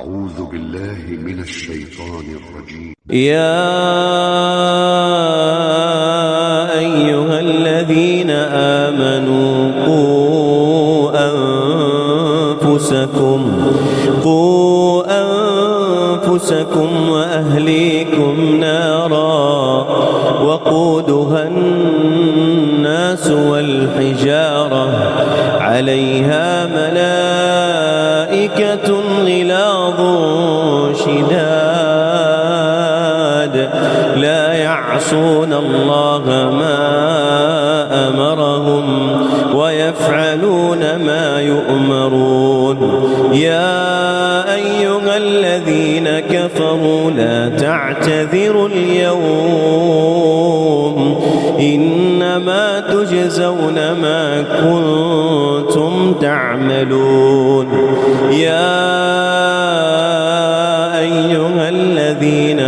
أعوذ بالله من الشيطان الرجيم. يا أيها الذين آمنوا قوا أنفسكم وأهليكم نارا وقودها الناس والحجارة عليها ملائكة غلاظ شداد لا يعصون الله ما أمرهم ويفعلون ما يؤمرون. يا أيها الذين كفروا لا تعتذروا اليوم إنما تجزون ما كنتم تعملون. يا أيها الذين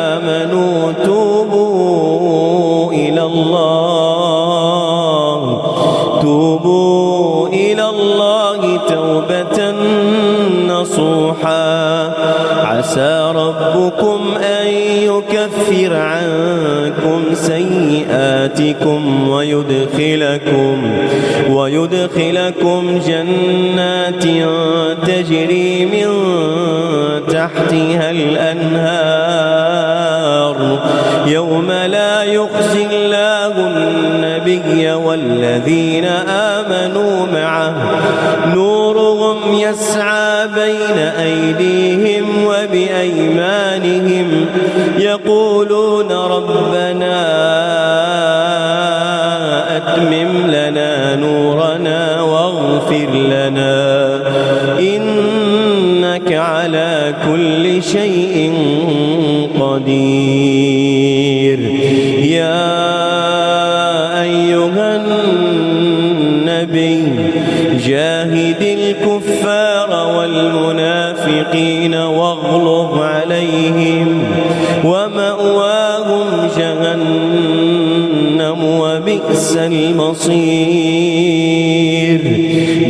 آمنوا توبوا إلى الله توبة نصوحا عسى ربكم أن يكفر عنكم سيئاتكم ويدخلكم جنات تجري من تحتها الأنهار يوم لا يخزي الله النبي والذين آمنوا معه نورهم يسعى بين أيديهم وبأيمانهم يقولون ربنا أتمم لنا نورنا واغفر لنا إنك على كل شيء قدير. يا أيها النبي جاهد الكفار والمنافقين واغلظ عليهم ومأواهم جهنم وبئس المصير.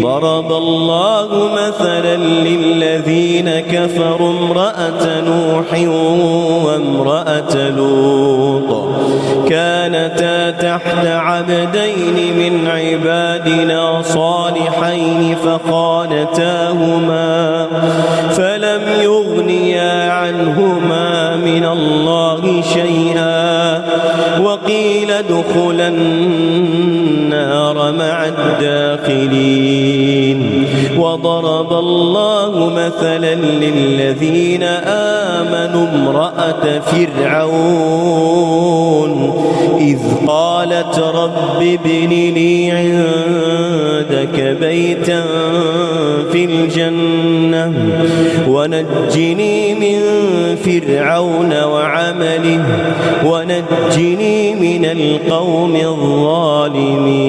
ضرب الله مثلا للذين كفروا امرأة نوح وامرأة لوط كانتا تحت عبدين من عبادنا صالحين فخانتاهما فلم يغنيا عنهما من الله شيئا وقيل ادخلا النار مع الداخلين. وضرب الله مثلا للذين آمنوا امرأة فرعون إذ قالت رب ابن لي عندك بيتا في الجنة ونجني من فرعون وعمله ونجني من القوم الظالمين.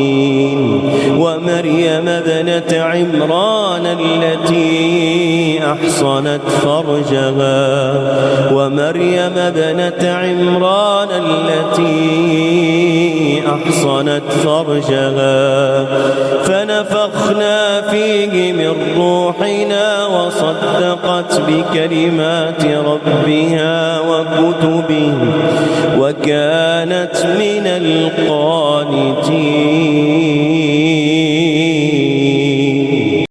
ومريم ابنة عمران التي أحصنت فرجها فنفخنا فيه من روحنا وصدقت بكلمات ربها وكتبه وكانت من القانتين.